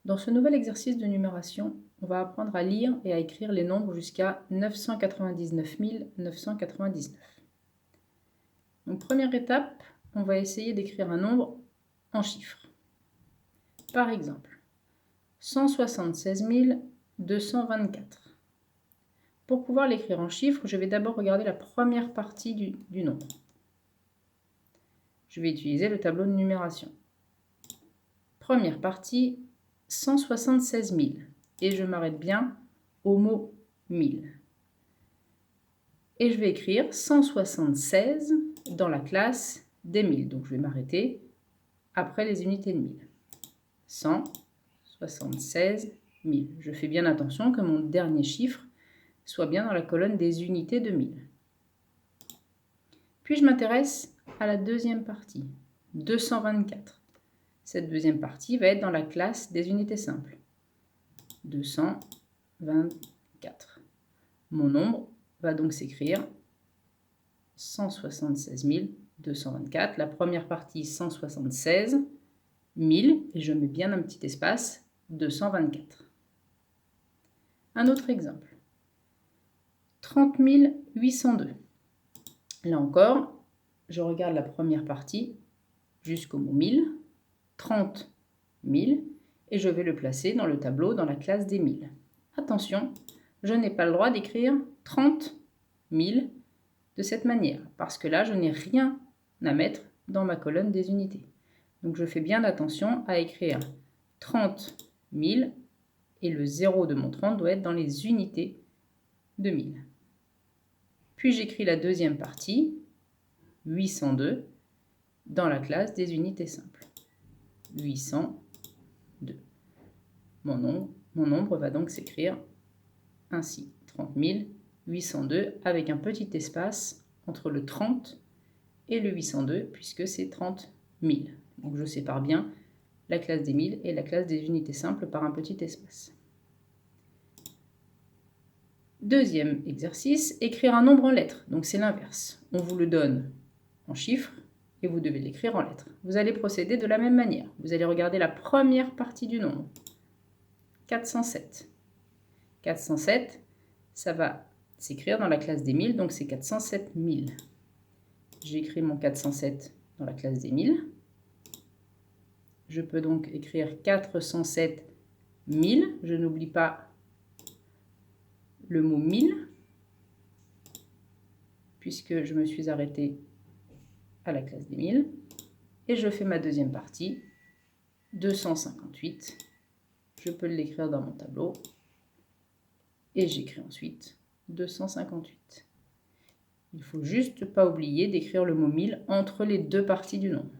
Dans ce nouvel exercice de numération, on va apprendre à lire et à écrire les nombres jusqu'à 999 999. Donc, première étape, on va essayer d'écrire un nombre en chiffres. Par exemple, 176 224. Pour pouvoir l'écrire en chiffres, je vais d'abord regarder la première partie du nombre. Je vais utiliser le tableau de numération. Première partie, 176 000. Et je m'arrête bien au mot 1000. Et je vais écrire 176 dans la classe des 1000. Donc je vais m'arrêter après les unités de 1000. 176 000. Je fais bien attention que mon dernier chiffre soit bien dans la colonne des unités de 1000. Puis je m'intéresse à la deuxième partie, 224. Cette deuxième partie va être dans la classe des unités simples. 224. Mon nombre va donc s'écrire 176 224. La première partie, 176 000, et je mets bien un petit espace, 224. Un autre exemple. 30 802. Là encore, je regarde la première partie jusqu'au mot 1000, 30 000, et je vais le placer dans le tableau dans la classe des 1000. Attention, je n'ai pas le droit d'écrire 30 000 de cette manière, parce que là, je n'ai rien à mettre dans ma colonne des unités. Donc, je fais bien attention à écrire 30 000, et le 0 de mon 30 doit être dans les unités de 1000. Puis, j'écris la deuxième partie, 802, dans la classe des unités simples. 802. Mon nombre va donc s'écrire ainsi, 30 802, avec un petit espace entre le 30 et le 802, puisque c'est 30 000. Donc je sépare bien la classe des 1000 et la classe des unités simples par un petit espace. Deuxième exercice, écrire un nombre en lettres. Donc c'est l'inverse. On vous le donne en chiffres et vous devez l'écrire en lettres. Vous allez procéder de la même manière. Vous allez regarder la première partie du nombre. 407. 407, ça va s'écrire dans la classe des 1000, donc c'est 407 000. J'écris mon 407 dans la classe des 1000. Je peux donc écrire 407 000. Je n'oublie pas le mot 1000, puisque je me suis arrêtée à la classe des 1000. Et je fais ma deuxième partie, 258. Je peux l'écrire dans mon tableau. Et j'écris ensuite 258. Il ne faut juste pas oublier d'écrire le mot 1000 entre les deux parties du nombre.